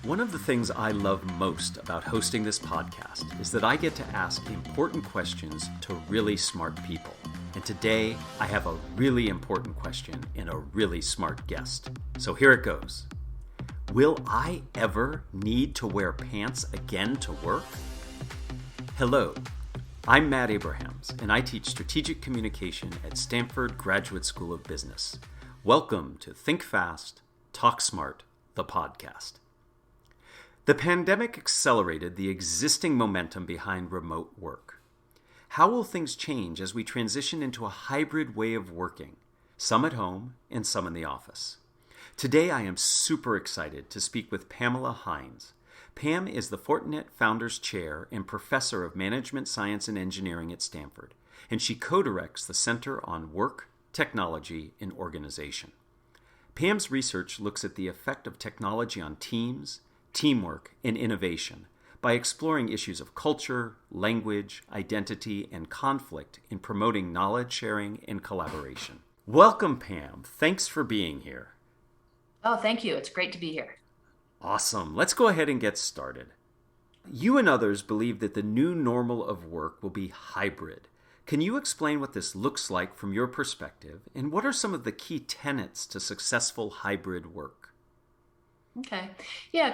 One of the things I love most about hosting this podcast is that I get to ask important questions to really smart people. And today, I have a really important question and a really smart guest. So here it goes. Will I ever need to wear pants again to work? Hello, I'm Matt Abrahams, and I teach strategic communication at Stanford Graduate School of Business. Welcome to Think Fast, Talk Smart, the podcast. The pandemic accelerated the existing momentum behind remote work. How will things change as we transition into a hybrid way of working, some at home and some in the office? Today, I am super excited to speak with Pamela Hinds. Pam is the Fortinet Founders Chair and Professor of Management Science and Engineering at Stanford, and she co-directs the Center on Work, Technology, and Organization. Pam's research looks at the effect of technology on teams, teamwork, and innovation by exploring issues of culture, language, identity, and conflict in promoting knowledge sharing and collaboration. Welcome, Pam. Thanks for being here. Oh, thank you. It's great to be here. Awesome. Let's go ahead and get started. You and others believe that the new normal of work will be hybrid. Can you explain what this looks like from your perspective, and what are some of the key tenets to successful hybrid work? Okay. Yeah,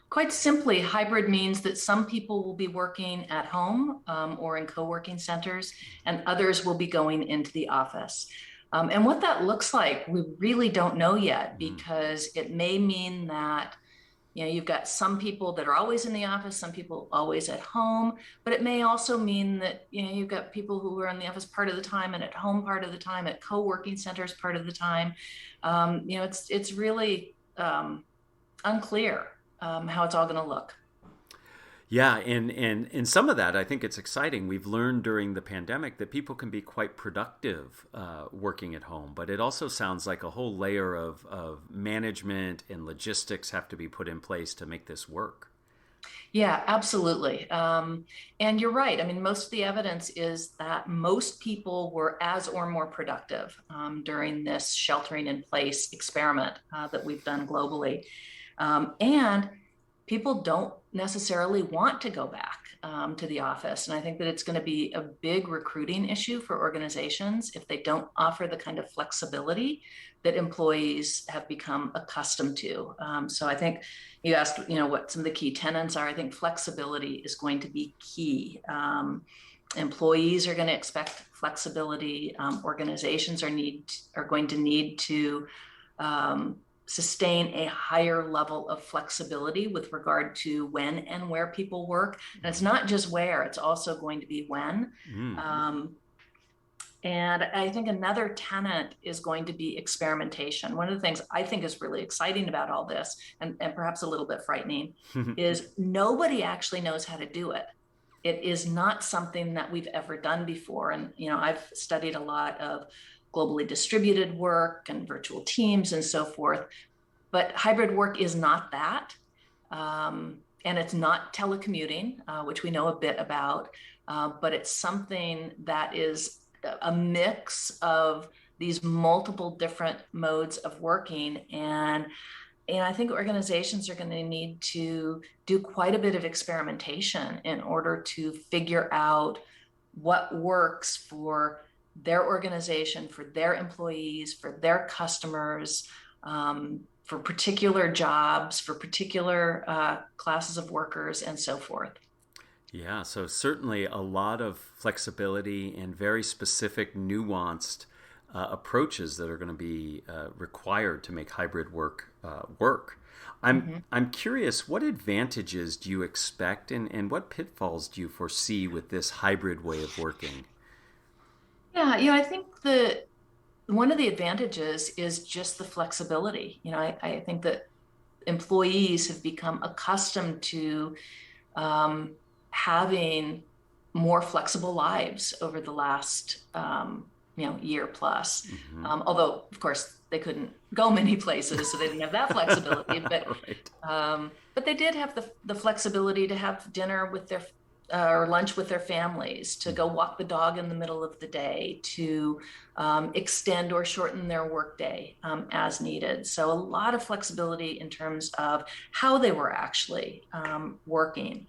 quite simply, hybrid means that some people will be working at home or in co-working centers, and others will be going into the office. And what that looks like, we really don't know yet, because it may mean that you've got some people that are always in the office, some people always at home, but it may also mean that you've got people who are in the office part of the time and at home part of the time, at co-working centers part of the time. It's really unclear how it's all going to look. Yeah, and some of that, I think it's exciting. We've learned during the pandemic that people can be quite productive working at home, but it also sounds like a whole layer of management and logistics have to be put in place to make this work. Yeah, absolutely. And you're right. I mean, most of the evidence is that most people were as or more productive during this sheltering in place experiment that we've done globally. And people don't necessarily want to go back to the office. And I think that it's going to be a big recruiting issue for organizations if they don't offer the kind of flexibility that employees have become accustomed to. So I think you asked, what some of the key tenets are. I think flexibility is going to be key. Employees are going to expect flexibility. Organizations are going to need to sustain a higher level of flexibility with regard to when and where people work. And it's not just where, it's also going to be when. And I think another tenet is going to be experimentation. One of the things I think is really exciting about all this, and perhaps a little bit frightening, is nobody actually knows how to do it. It is not something that we've ever done before. And, I've studied a lot of globally distributed work and virtual teams and so forth. But hybrid work is not that. And it's not telecommuting, which we know a bit about, but it's something that is a mix of these multiple different modes of working. And I think organizations are going to need to do quite a bit of experimentation in order to figure out what works for their organization, for their employees, for their customers, for particular jobs, for particular classes of workers, and so forth. Yeah, so certainly a lot of flexibility and very specific, nuanced approaches that are going to be required to make hybrid work work. I'm curious, what advantages do you expect and what pitfalls do you foresee with this hybrid way of working? Yeah, I think one of the advantages is just the flexibility. I think that employees have become accustomed to having more flexible lives over the last year plus. Although, of course, they couldn't go many places, so they didn't have that flexibility. But Right. but they did have the flexibility to have dinner with their or lunch with their families, to go walk the dog in the middle of the day, to extend or shorten their workday as needed. So a lot of flexibility in terms of how they were actually working.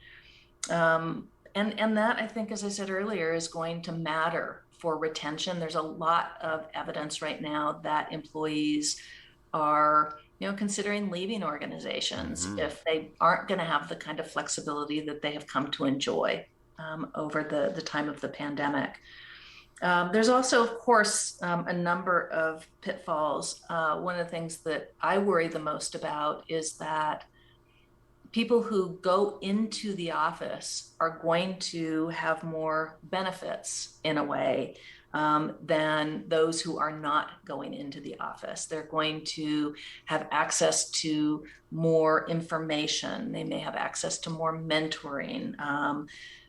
And that, I think, as I said earlier, is going to matter for retention. There's a lot of evidence right now that employees are considering leaving organizations if they aren't going to have the kind of flexibility that they have come to enjoy over the time of the pandemic. There's also, of course, a number of pitfalls. One of the things that I worry the most about is that people who go into the office are going to have more benefits in a way than those who are not going into the office. They're going to have access to more information. They may have access to more mentoring,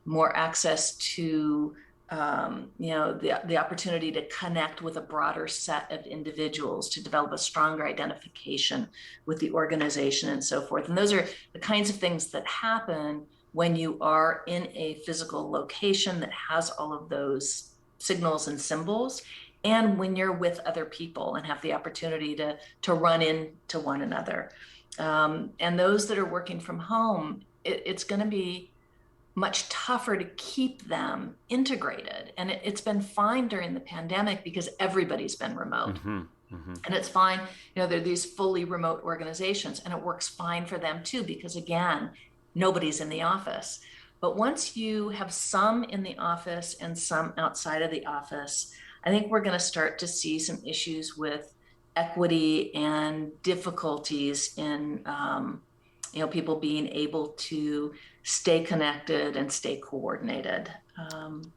more access to the opportunity to connect with a broader set of individuals, to develop a stronger identification with the organization and so forth. And those are the kinds of things that happen when you are in a physical location that has all of those signals and symbols, and when you're with other people and have the opportunity to run into one another. And those that are working from home, it's going to be much tougher to keep them integrated. And it's been fine during the pandemic because everybody's been remote. And it's fine, there are these fully remote organizations, and it works fine for them too, because again, nobody's in the office. But once you have some in the office and some outside of the office, I think we're going to start to see some issues with equity and difficulties in people being able to stay connected and stay coordinated.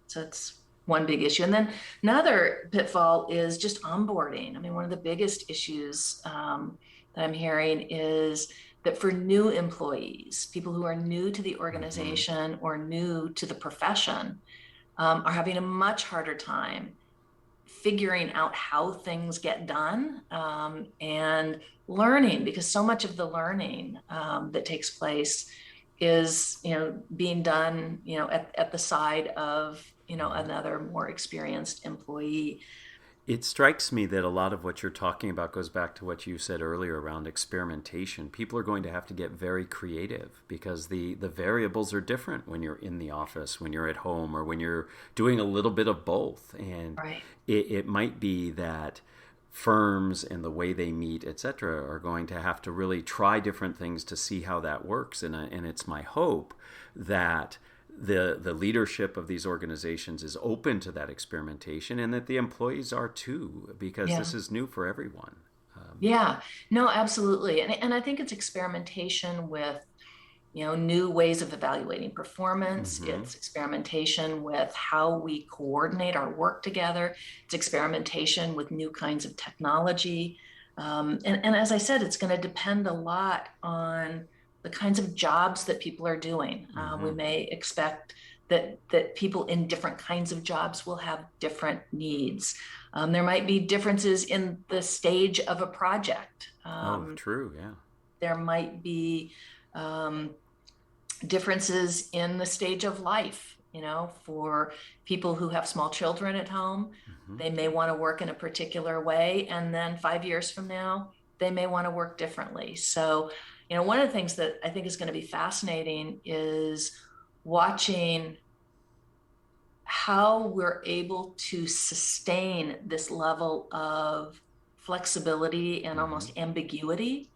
So it's one big issue. And then another pitfall is just onboarding. I mean, one of the biggest issues that I'm hearing is that for new employees, people who are new to the organization or new to the profession, are having a much harder time figuring out how things get done and learning, because so much of the learning that takes place is being done at the side of another more experienced employee. It strikes me that a lot of what you're talking about goes back to what you said earlier around experimentation. People are going to have to get very creative because the variables are different when you're in the office, when you're at home, or when you're doing a little bit of both. And right. it might be that firms and the way they meet, et cetera, are going to have to really try different things to see how that works. And it's my hope that the leadership of these organizations is open to that experimentation, and that the employees are too, because this is new for everyone. Yeah, no, absolutely. And I think it's experimentation with, new ways of evaluating performance. It's experimentation with how we coordinate our work together. It's experimentation with new kinds of technology. And as I said, it's going to depend a lot on the kinds of jobs that people are doing. We may expect that people in different kinds of jobs will have different needs. There might be differences in the stage of a project. True, yeah. There might be differences in the stage of life. For people who have small children at home, they may want to work in a particular way, and then 5 years from now, they may want to work differently. So, one of the things that I think is going to be fascinating is watching how we're able to sustain this level of flexibility and almost ambiguity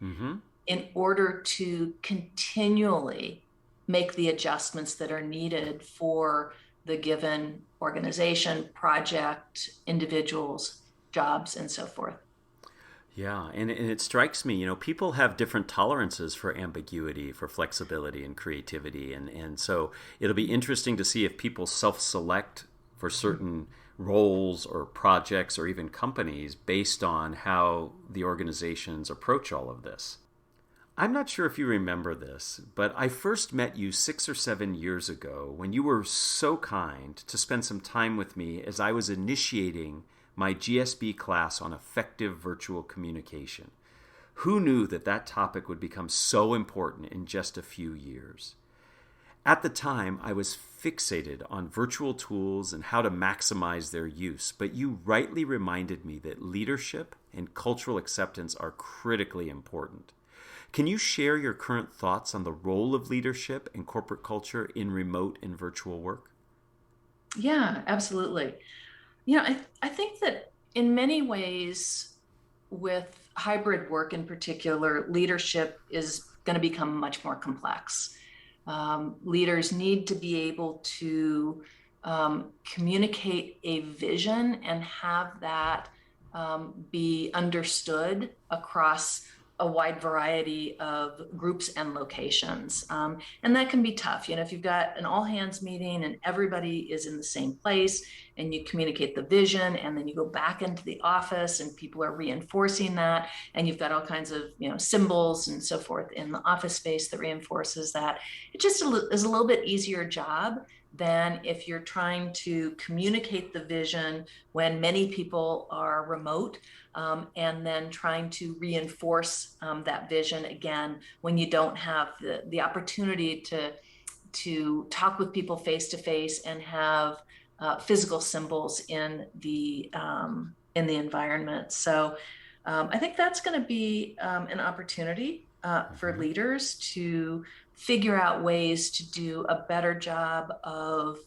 in order to continually make the adjustments that are needed for the given organization, project, individuals, jobs, and so forth. Yeah, and it strikes me, people have different tolerances for ambiguity, for flexibility and creativity. And so it'll be interesting to see if people self-select for certain roles or projects or even companies based on how the organizations approach all of this. I'm not sure if you remember this, but I first met you 6 or 7 years ago when you were so kind to spend some time with me as I was initiating my GSB class on effective virtual communication. Who knew that topic would become so important in just a few years? At the time, I was fixated on virtual tools and how to maximize their use, but you rightly reminded me that leadership and cultural acceptance are critically important. Can you share your current thoughts on the role of leadership and corporate culture in remote and virtual work? Yeah, absolutely. I think that in many ways, with hybrid work in particular, leadership is going to become much more complex. Leaders need to be able to communicate a vision and have that be understood across a wide variety of groups and locations. And that can be tough. If you've got an all hands meeting and everybody is in the same place and you communicate the vision and then you go back into the office and people are reinforcing that, and you've got all kinds of symbols and so forth in the office space that reinforces that, it just is a little bit easier job than if you're trying to communicate the vision when many people are remote, and then trying to reinforce that vision again when you don't have the opportunity to talk with people face to face and have physical symbols in the environment. So I think that's going to be an opportunity for leaders to figure out ways to do a better job of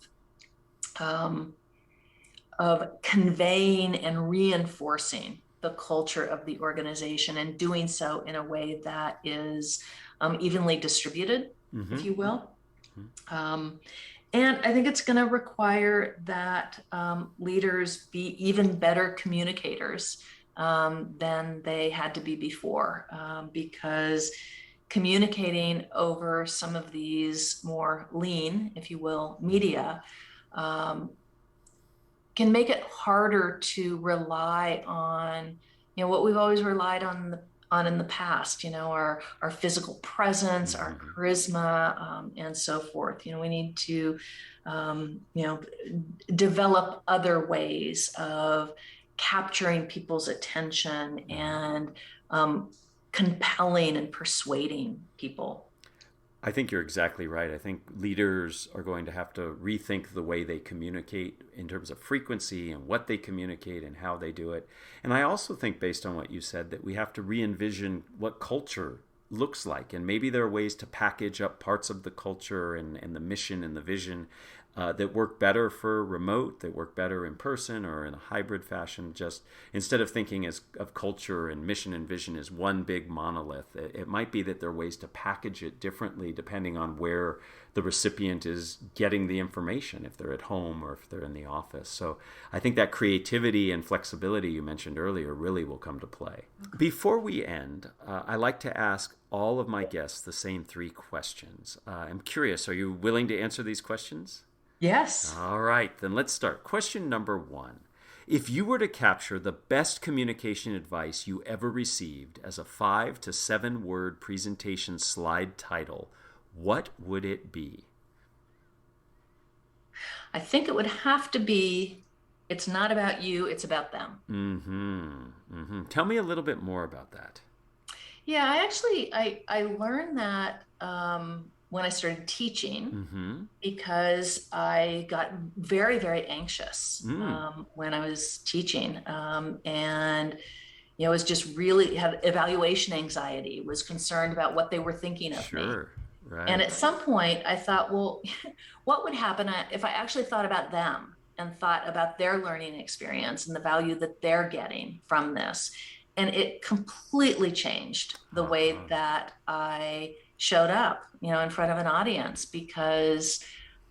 conveying and reinforcing the culture of the organization, and doing so in a way that is evenly distributed, if you will. And I think it's going to require that leaders be even better communicators than they had to be before, because communicating over some of these more lean, if you will, media can make it harder to rely on, what we've always relied on in the past, our physical presence, our charisma, and so forth. We need to, develop other ways of capturing people's attention and compelling and persuading people. I think you're exactly right. I think leaders are going to have to rethink the way they communicate in terms of frequency and what they communicate and how they do it. And I also think, based on what you said, that we have to re-envision what culture looks like. And maybe there are ways to package up parts of the culture and the mission and the vision that work better for remote, that work better in person or in a hybrid fashion. Just instead of thinking of culture and mission and vision as one big monolith, it might be that there are ways to package it differently depending on where the recipient is getting the information, if they're at home or if they're in the office. So I think that creativity and flexibility you mentioned earlier really will come to play. Before we end, I like to ask all of my guests the same 3 questions. I'm curious, are you willing to answer these questions? Yes. All right, then let's start. Question number 1. If you were to capture the best communication advice you ever received as a 5 to 7 word presentation slide title, what would it be? I think it would have to be, it's not about you, it's about them. Tell me a little bit more about that. Yeah, I learned that when I started teaching, because I got very, very anxious when I was teaching, and was just really had evaluation anxiety, was concerned about what they were thinking of me. Right. And at some point I thought, well, what would happen if I actually thought about them and thought about their learning experience and the value that they're getting from this? And it completely changed the way that I showed up, in front of an audience, because,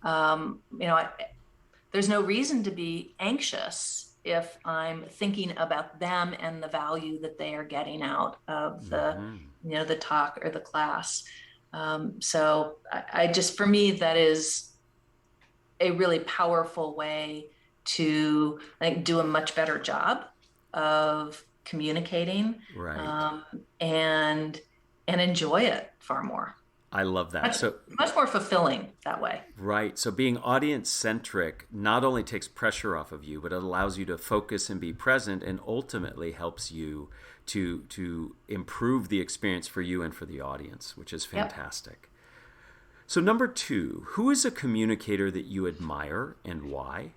there's no reason to be anxious if I'm thinking about them and the value that they are getting out of the talk or the class. So I just, for me, that is a really powerful way to, I think, do a much better job of communicating, and enjoy it far more. I love that. Much more fulfilling that way. Right. So being audience-centric not only takes pressure off of you, but it allows you to focus and be present, and ultimately helps you to improve the experience for you and for the audience, which is fantastic. Yep. So number 2, who is a communicator that you admire and why?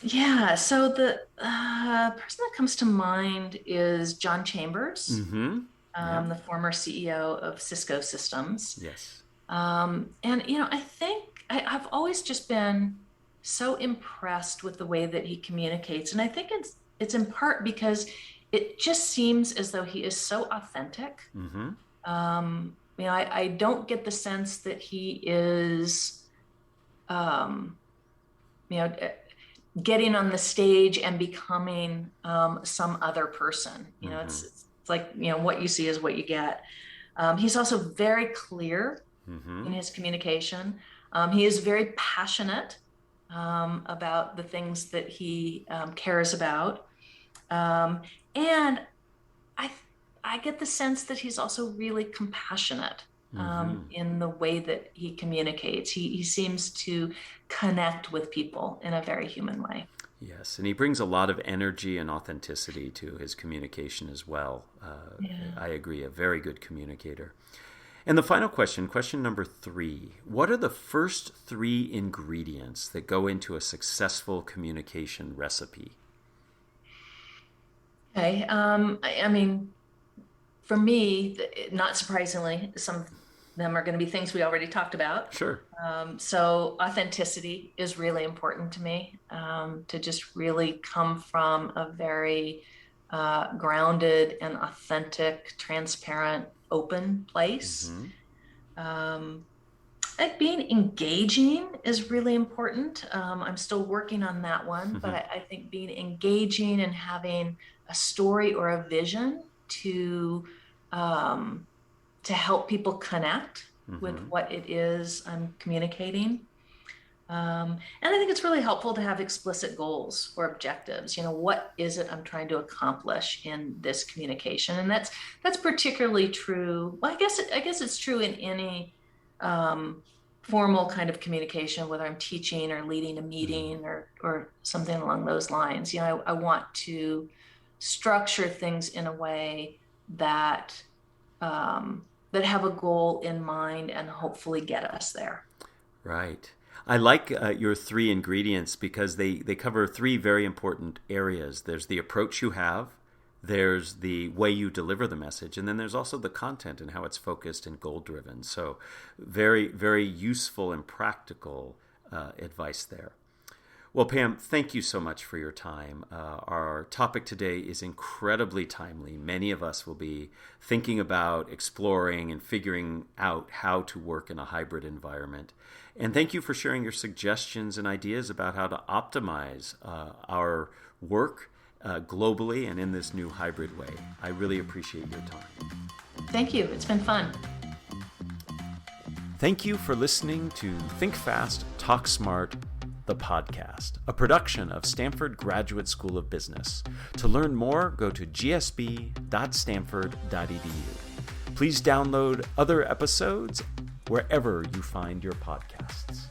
Yeah, so the person that comes to mind is John Chambers, Mm-hmm. Yeah. the former CEO of Cisco Systems. Yes. And, I think I've always just been so impressed with the way that he communicates. And I think it's in part because it just seems as though he is so authentic. Mm-hmm. I don't get the sense that he is, um, getting on the stage and becoming some other person. It's like, what you see is what you get. He's also very clear in his communication. He is very passionate about the things that he cares about. And I get the sense that he's also really compassionate in the way that he communicates. He seems to connect with people in a very human way. Yes, and he brings a lot of energy and authenticity to his communication as well. I agree, a very good communicator. And the final question number 3, what are the first 3 ingredients that go into a successful communication recipe? Okay, I mean, for me, not surprisingly, some of them are going to be things we already talked about. Sure. So authenticity is really important to me, to just really come from a very grounded and authentic, transparent, open place. I think being engaging is really important. I'm still working on that one, but I think being engaging and having a story or a vision to help people connect with what it is I'm communicating. And I think it's really helpful to have explicit goals or objectives. What is it I'm trying to accomplish in this communication? And that's particularly true. Well, I guess it's true in any formal kind of communication, whether I'm teaching or leading a meeting or something along those lines. I want to structure things in a way that have a goal in mind and hopefully get us there. Right. I like your 3 ingredients because they cover 3 very important areas. There's the approach you have, there's the way you deliver the message, and then there's also the content and how it's focused and goal-driven. So very, very useful and practical advice there. Well, Pam, thank you so much for your time. Our topic today is incredibly timely. Many of us will be thinking about exploring and figuring out how to work in a hybrid environment. And thank you for sharing your suggestions and ideas about how to optimize our work globally and in this new hybrid way. I really appreciate your time. Thank you. It's been fun. Thank you for listening to Think Fast, Talk Smart, the podcast, a production of Stanford Graduate School of Business. To learn more, go to gsb.stanford.edu. Please download other episodes wherever you find your podcasts.